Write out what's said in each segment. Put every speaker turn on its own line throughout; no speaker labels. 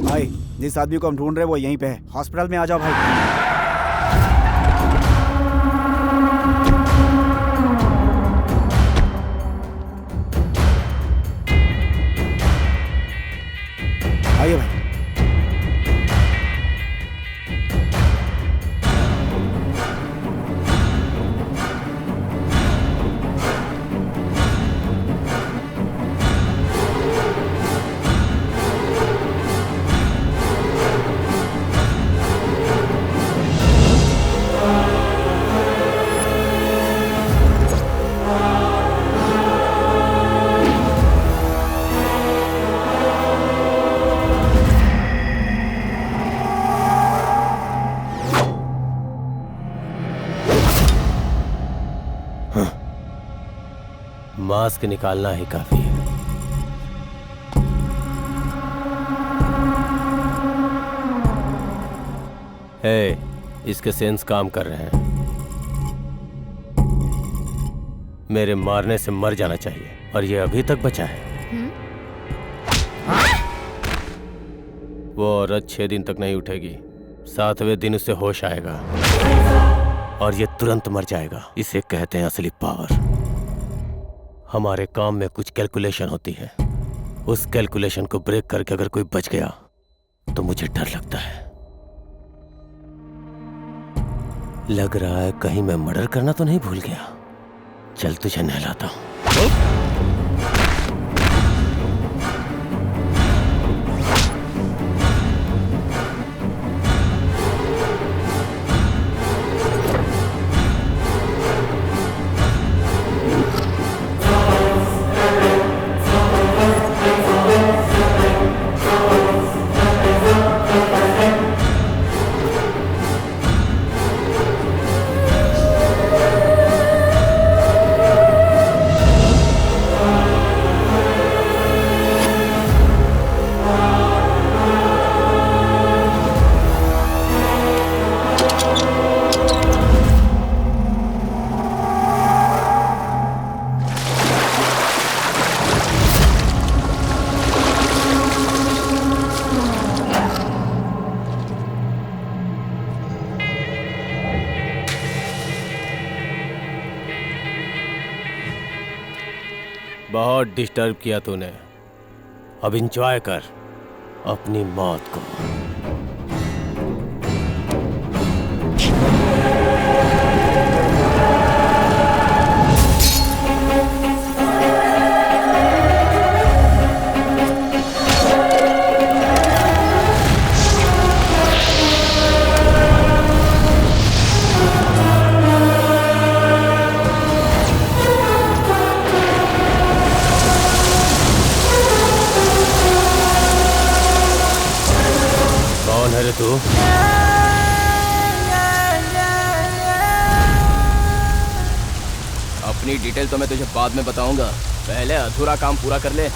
भाई जिस आदमी को हम ढूंढ रहे हैं वो यहीं पे है, हॉस्पिटल में आ जाओ भाई। आइए भाई।
मास्क निकालना ही काफी है। इसके सेंस काम कर रहे हैं। मेरे मारने से मर जाना चाहिए और ये अभी तक बचा है। वो औरत 6 दिन तक नहीं उठेगी, 7वें दिन उसे होश आएगा और ये तुरंत मर जाएगा। इसे कहते हैं असली पावर। हमारे काम में कुछ कैलकुलेशन होती है, उस कैलकुलेशन को ब्रेक करके अगर कोई बच गया तो मुझे डर लगता है। लग रहा है कहीं मैं मर्डर करना तो नहीं भूल गया। चल तुझे नहलाता हूं। बहुत डिस्टर्ब किया तूने, अब एंजॉय कर अपनी मौत को। तू
अपनी डिटेल तो मैं तुझे बाद में बताऊंगा, पहले अधूरा काम पूरा कर ले।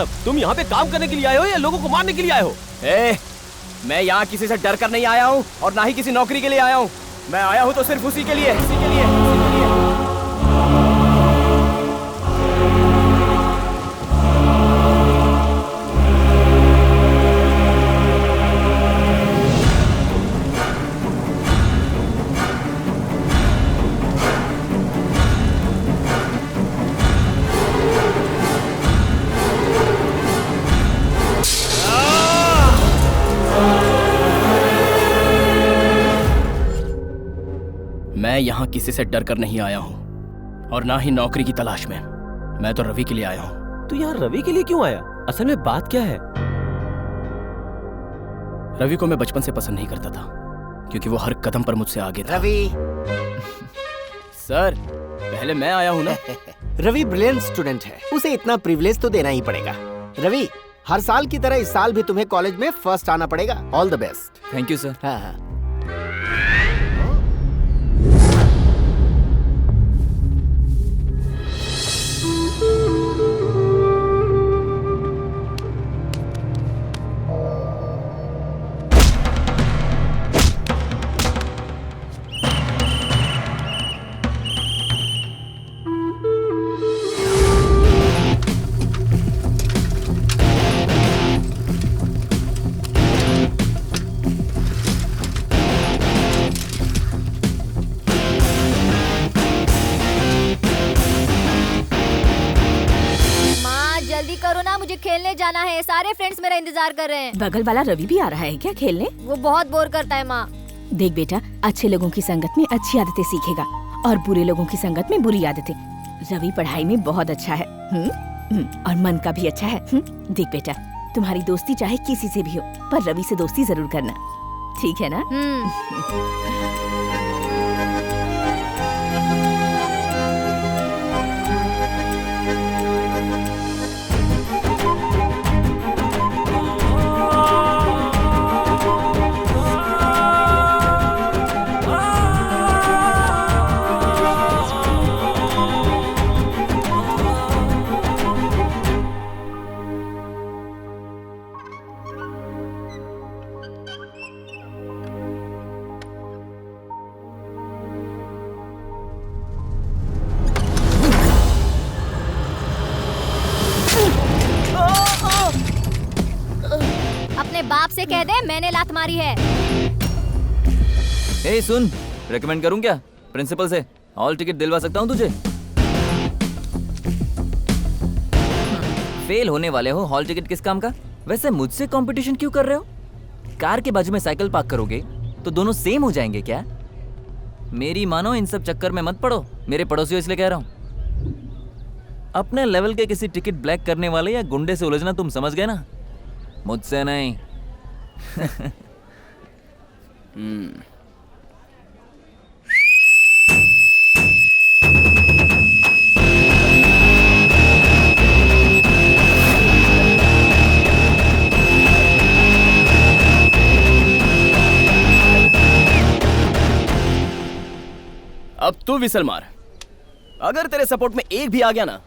सब? तुम यहाँ पे काम करने के लिए आए हो या लोगों को मारने के लिए आए हो?
मैं यहाँ किसी से डर कर नहीं आया हूँ और ना ही किसी नौकरी के लिए आया हूँ। मैं आया हूँ तो सिर्फ उसी के लिए। मैं यहाँ किसी से डर कर नहीं आया हूँ और ना ही नौकरी की तलाश में। मैं तो रवि के लिए आया हूँ।
तू यहाँ रवि के लिए क्यों आया? असल में बात क्या है?
रवि को मैं बचपन से पसंद नहीं करता था क्योंकि वो हर कदम पर मुझसे आगे था।
रवि
सर, पहले मैं आया हूँ ना।
रवि ब्रिलियंट स्टूडेंट है, उसे इतना प्रिविलेज तो देना ही पड़ेगा। रवि, हर साल की तरह इस साल भी तुम्हें कॉलेज में फर्स्ट आना पड़ेगा। All the best.
Thank you sir.
हाँ।
खेलने जाना है, सारे फ्रेंड्स मेरा इंतजार कर रहे हैं।
बगल वाला रवि भी आ रहा है क्या खेलने?
वो बहुत बोर करता है माँ।
देख बेटा, अच्छे लोगों की संगत में अच्छी आदतें सीखेगा और बुरे लोगों की संगत में बुरी आदतें। रवि पढ़ाई में बहुत अच्छा है और मन का भी अच्छा है। देख बेटा, तुम्हारी दोस्ती चाहे किसी से भी हो, पर रवि से दोस्ती जरूर करना, ठीक है ना?
बाप से कह दे मैंने लात मारी है।
ए सुन, रेकमेंड करूं क्या प्रिंसिपल से? हॉल टिकट दिलवा सकता हूं तुझे। फेल होने वाले हो, हॉल टिकट किस काम का? वैसे मुझसे कंपटीशन क्यों कर रहे हो? कार के बाजू में साइकिल पार्क करोगे तो दोनों सेम हो जाएंगे क्या? मेरी मानो, इन सब चक्कर में मत पड़ो। मेरे पड़ोसी हो इसलिए कह रहा हूं। अपने लेवल के किसी टिकट ब्लैक करने वाले या गुंडे से उलझना तुम समझ गए ना, मुझसे नहीं।
अब तू विसल मार। अगर तेरे सपोर्ट में एक भी आ गया ना,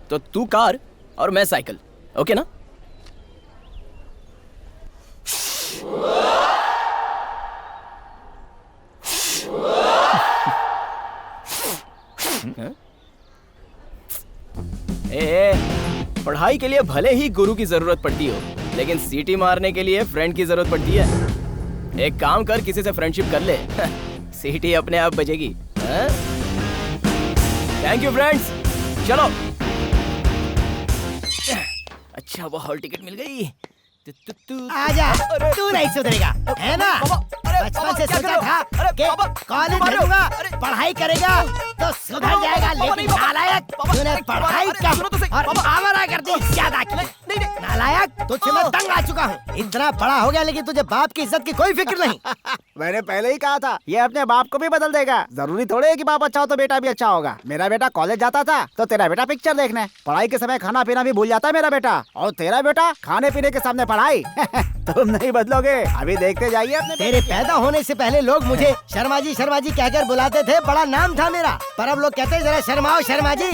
तो तू कार और मैं साइकिल। ओके ना? पढ़ाई के लिए भले ही गुरु की जरूरत पड़ती हो, लेकिन सीटी मारने के लिए फ्रेंड की जरूरत पड़ती है। एक काम कर, किसी से फ्रेंडशिप कर ले, सीटी अपने आप बजेगी। थैंक यू फ्रेंड्स, चलो। अच्छा, वो हॉल टिकट मिल गई।
आजा, तू नहीं सुधरेगा, है ना? बचपन से सोचा था कि कॉलेज जाऊंगा, पढ़ाई करेगा तो सुधर जाएगा, लेकिन नालायक, तूने पढ़ाई कम और आवारा गर्दी ज्यादा की। नालायक, तुझसे मैं तंग आ चुका हूँ। इतना बड़ा हो गया लेकिन तुझे बाप की इज्जत की कोई फिक्र नहीं।
मैंने पहले ही कहा था, ये अपने बाप को भी बदल देगा। जरूरी थोड़े है कि बाप अच्छा हो तो बेटा भी अच्छा होगा। मेरा बेटा कॉलेज जाता था तो तेरा बेटा पिक्चर देखने, पढ़ाई के समय खाना पीना भी भूल जाता है मेरा बेटा, और तेरा बेटा खाने पीने के सामने पढ़ाई। तुम नहीं बदलोगे, अभी देखते जाइए अपने।
तेरे पैदा होने से पहले लोग मुझे शर्मा जी कहकर बुलाते थे, बड़ा नाम था मेरा। पर अब लोग कहते हैं जरा शर्माओ शर्मा जी।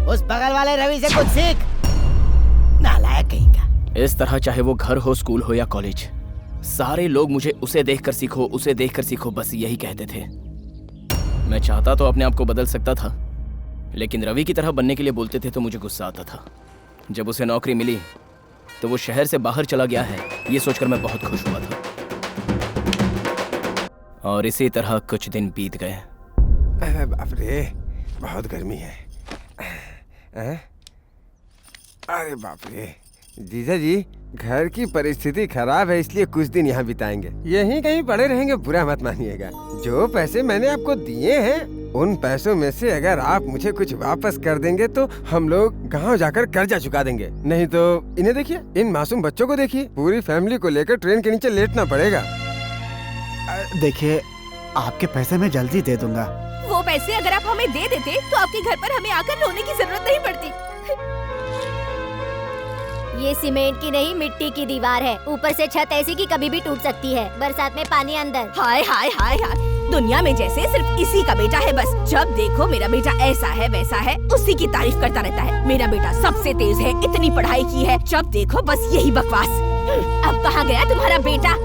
उस बगल वाले रवि से कुछ सीख।
इस तरह चाहे वो घर हो, स्कूल हो या कॉलेज, सारे लोग मुझे उसे देखकर सीखो, उसे देखकर सीखो, बस यही कहते थे। मैं चाहता तो अपने आप को बदल सकता था, लेकिन रवि की तरह बनने के लिए बोलते थे तो मुझे गुस्सा आता था। जब उसे नौकरी मिली तो वो शहर से बाहर चला गया है, ये सोचकर मैं बहुत खुश हुआ था। और इसी तरह कुछ दिन बीत गए।
अरे बाप रे, बहुत गर्मी है। अरे बाप रे, जीजा जी घर की परिस्थिति खराब है, इसलिए कुछ दिन यहाँ बिताएंगे। यहीं कहीं पड़े रहेंगे, बुरा मत मानिएगा। जो पैसे मैंने आपको दिए हैं, उन पैसों में से अगर आप मुझे कुछ वापस कर देंगे तो हम लोग गांव जाकर कर्जा चुका देंगे। नहीं तो इन्हें देखिए, इन मासूम बच्चों को देखिए, पूरी फैमिली को लेकर ट्रेन के नीचे लेटना पड़ेगा।
देखिए, आपके पैसे मैं जल्दी दे दूंगा।
वो पैसे अगर आप हमें दे देते तो आपके घर पर हमें आकर रोने की जरूरत नहीं पड़ती।
ये सीमेंट की नहीं, मिट्टी की दीवार है। ऊपर से छत ऐसी कि कभी भी टूट सकती है। बरसात में पानी अंदर।
हाय हाय हाय हाय, दुनिया में जैसे सिर्फ इसी का बेटा है बस। जब देखो मेरा बेटा ऐसा है वैसा है, उसी की तारीफ करता रहता है। मेरा बेटा सबसे तेज है, इतनी पढ़ाई की है, जब देखो बस यही बकवास। अब कहाँ गया तुम्हारा बेटा?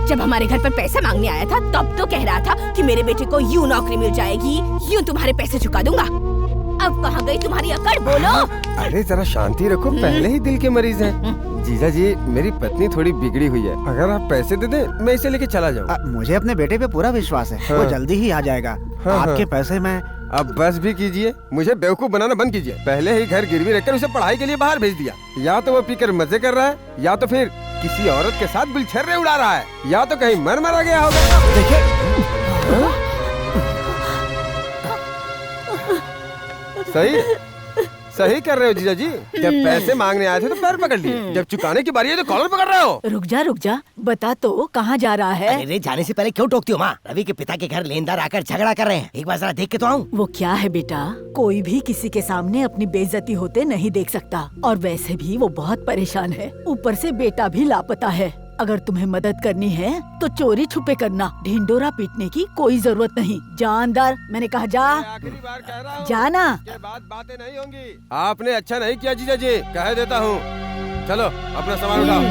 जब हमारे घर पर पैसा मांगने आया था तब तो कह रहा था कि मेरे बेटे को यूं नौकरी मिल जाएगी, यूं तुम्हारे पैसे चुका दूंगा। अब कहाँ गई तुम्हारी अकड़, बोलो।
अरे जरा शांति रखो, पहले ही दिल के मरीज हैं। जीजा जी, मेरी पत्नी थोड़ी बिगड़ी हुई है, अगर आप पैसे दे दें मैं इसे लेके चला जाऊँ।
मुझे अपने बेटे पे पूरा विश्वास है।
हाँ।
वो जल्दी ही आ जाएगा। आपके पैसे मैं
अब बस भी कीजिए, मुझे बेवकूफ बनाना बंद कीजिए। पहले ही घर गिरवी रखकर उसे पढ़ाई के लिए बाहर भेज दिया। या तो वो पीकर मजे कर रहा है, या तो फिर किसी औरत के साथ बिलछर्रे उड़ा रहा है, या तो कहीं मर मरा गया होगा। देखिए, सही कर रहे हो जीजा जी। जब पैसे मांगने आए थे तो पैर पकड़ लिए, जब चुकाने की बारी है तो कॉलर पकड़ रहे हो।
रुक जा, बता तो कहाँ जा रहा है?
अरे रे, जाने से पहले क्यों टोकती हो माँ? रवि के पिता के घर लेनदार आकर झगड़ा कर रहे हैं, एक बार जरा देख के तो आऊँ।
वो क्या है बेटा, कोई भी किसी के सामने अपनी बेइज्जती होते नहीं देख सकता। और वैसे भी वो बहुत परेशान है, ऊपर से बेटा भी लापता है। अगर तुम्हें मदद करनी है तो चोरी छुपे करना, ढिंडोरा पीटने की कोई जरूरत नहीं। जा अंदर, मैंने कहा जा।
आखिरी बार कह रहा हूँ,
जाना।
के बाद बातें नहीं होंगी। आपने अच्छा नहीं किया जीजा जी, कह देता हूँ। चलो अपना सामान उठाओ।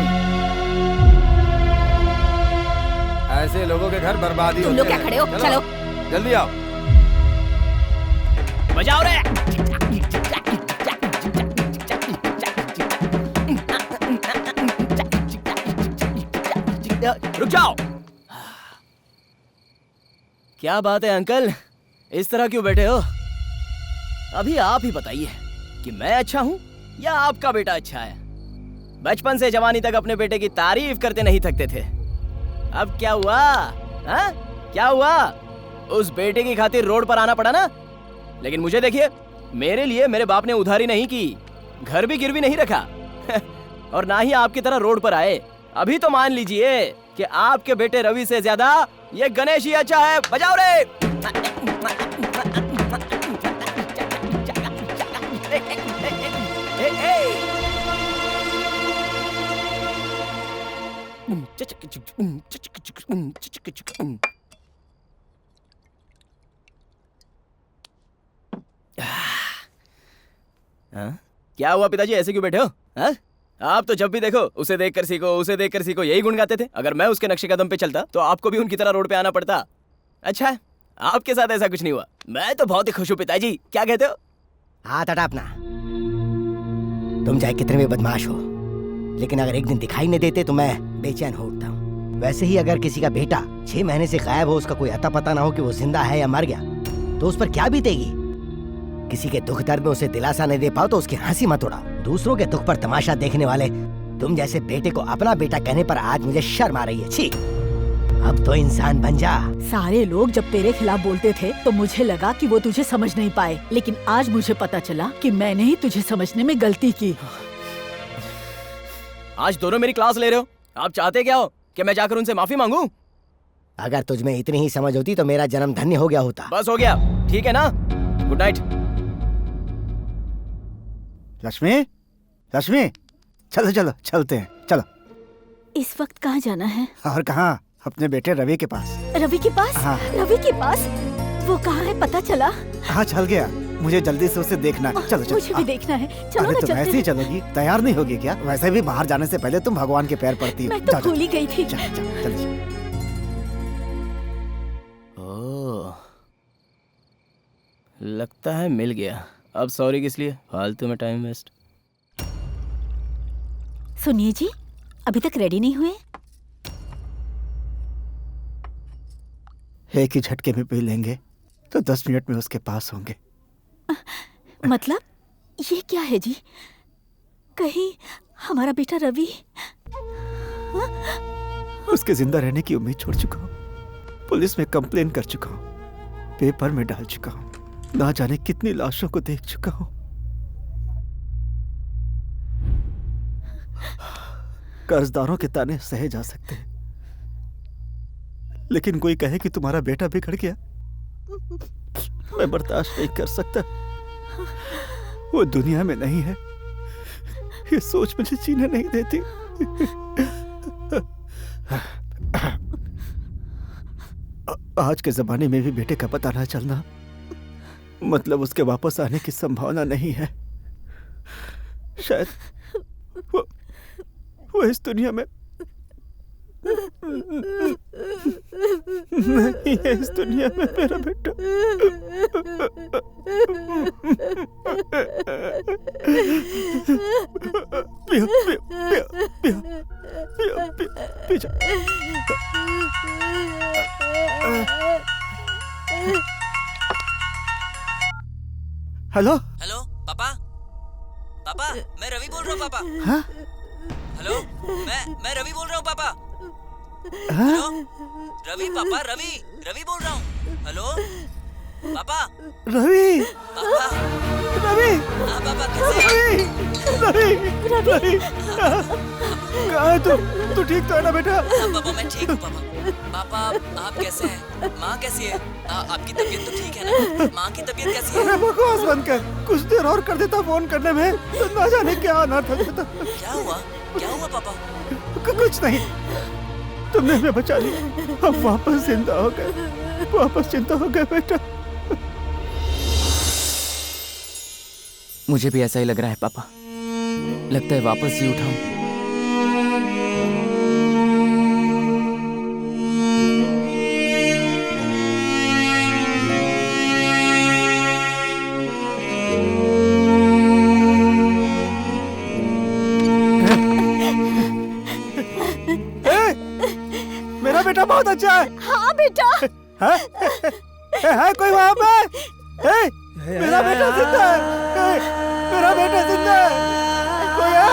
ऐसे लोगों के घर बर्बादी
तुम लोग क्या खड़े हो? चलो
जल्दी आओ।
बजाओ रे। रुक जाओ। क्या बात है अंकल, इस तरह क्यों बैठे हो? अभी आप ही बताइए कि मैं अच्छा हूँ या आपका बेटा अच्छा है। बचपन से जवानी तक अपने बेटे की तारीफ करते नहीं थकते थे। अब क्या हुआ? हाँ? क्या हुआ? उस बेटे की खातिर रोड पर आना पड़ा ना। लेकिन मुझे देखिए, मेरे लिए मेरे बाप ने उधारी नहीं की, घर भी गिरवी नहीं रखा और ना ही आपकी तरह रोड पर आए। अभी तो मान लीजिए कि आपके बेटे रवि से ज्यादा ये गणेश ही अच्छा है। बजाओ रे। क्या हुआ पिताजी, ऐसे क्यों बैठे हो? हाँ? आप तो जब भी देखो उसे देखकर सीखो, उसे देखकर सीखो, यही गुण गाते थे। अगर मैं उसके नक्शे कदम पे चलता तो आपको भी उनकी तरह रोड पे आना पड़ता। अच्छा, आपके साथ ऐसा कुछ नहीं हुआ। मैं तो बहुत ही खुश हूँ पिताजी। क्या कहते हो?
हाथ हटा अपना। तुम चाहे कितने भी बदमाश हो, लेकिन अगर एक दिन दिखाई नहीं देते तो मैं बेचैन हो उठता हूँ। वैसे ही अगर किसी का बेटा 6 महीने से गायब हो, उसका कोई अता पता ना हो कि वो जिंदा है या मर गया, तो उस पर क्या बीतेगी? किसी के दुख दर्द में उसे दिलासा नहीं दे पाओ तो उसकी हंसी मत उड़ाओ। दूसरों के दुख पर तमाशा देखने वाले तुम जैसे बेटे को अपना बेटा कहने पर आज मुझे शर्म आ रही है। छी, अब तो इंसान बन जा।
सारे लोग जब तेरे खिलाफ बोलते थे तो मुझे लगा कि वो तुझे समझ नहीं पाए, लेकिन आज मुझे पता चला कि मैंने ही तुझे समझने में गलती की।
आज दोनों मेरी क्लास ले रहे हो। आप चाहते क्या हो कि मैं जाकर उनसे माफी मांगूं?
अगर तुझमें इतनी ही समझ होती तो मेरा जन्म धन्य हो गया होता।
बस हो गया, ठीक है ना? Good night.
लक्ष्मी, लक्ष्मी, चलो चलो चलते हैं, चलो।
इस वक्त कहाँ जाना है?
और कहाँ, अपने बेटे रवि के पास।
रवि के पास?
हाँ।
रवि के पास? वो कहाँ है, पता चला?
हाँ, चल गया। मुझे जल्दी से उसे देखना है। चलो चलो।
मुझे भी देखना है। चलो
अरे
ना
तुम
चलते
ऐसे ही
हैं।
चलोगी? तैयार नहीं होगी क्या? वैसे भी बाहर जाने से पहले तुम भगवान के पैर पड़ती हो।
मैं तो
जाओ, जाओ,
भूल ही गई थी।
जाओ, जाओ, जल्दी।
ओह, लगता है मिल गया। अब सॉरी किस लिए? फालतू में टाइम वेस्ट।
सुनिए जी, अभी तक रेडी नहीं हुए?
एक ही झटके में पी लेंगे तो 10 मिनट में उसके पास होंगे।
मतलब ये क्या है जी? कहीं हमारा बेटा रवि?
उसके जिंदा रहने की उम्मीद छोड़ चुका हूँ। पुलिस में कंप्लेन कर चुका हूँ, पेपर में डाल चुका हूँ, ना जाने कितनी लाशों को देख चुका हूँ। कर्जदारों के ताने सहे जा सकते हैं, लेकिन कोई कहे कि तुम्हारा बेटा बिगड़ गया, मैं बर्दाश्त नहीं कर सकता। वो दुनिया में नहीं है, ये सोच मुझे जीने नहीं देती। आज के जमाने में भी बेटे का पता ना चलना मतलब उसके वापस आने की संभावना नहीं है। शायद वो इस दुनिया में नहीं है, इस दुनिया में मेरा बेटा। पिया, पिया, पिया, पिया, पिया, पिया, पी जा। हेलो
हेलो पापा। पापा मैं रवि बोल रहा हूँ पापा।
हाँ
हेलो मैं रवि बोल रहा हूँ पापा।
हाँ
हेलो रवि पापा, रवि रवि बोल रहा हूँ। हेलो पापा।
रवि
पापा।
रवि
हाँ पापा कैसे हैं?
रवि रवि रवि कहाँ है तू ठीक तो है ना बेटा?
हाँ पापा मैं ठीक हूँ पापा। पापा आप कैसे हैं? माँ कैसी है? आपकी तबीयत तो ठीक है ना? माँ की तबीयत कैसी है?
अरे बकवास बंद कर, कुछ देर और कर देता फोन करने में तो ना जाने क्या आना था देता।
क्या हुआ पापा?
कुछ नहीं, तुमने हमें बचा लिया, हम वापस जिंदा हो गए, वापस जिंदा हो गए बेटा।
मुझे भी ऐसा ही लग रहा है पापा। लगता है वापस जी उठा हूँ।
मेरा बेटा बहुत अच्छा है।
हाँ बेटा।
है कोई वहाँ पे? मेरा बेटा जिंदा है। मेरा बेटा जिंदा है। कोई है?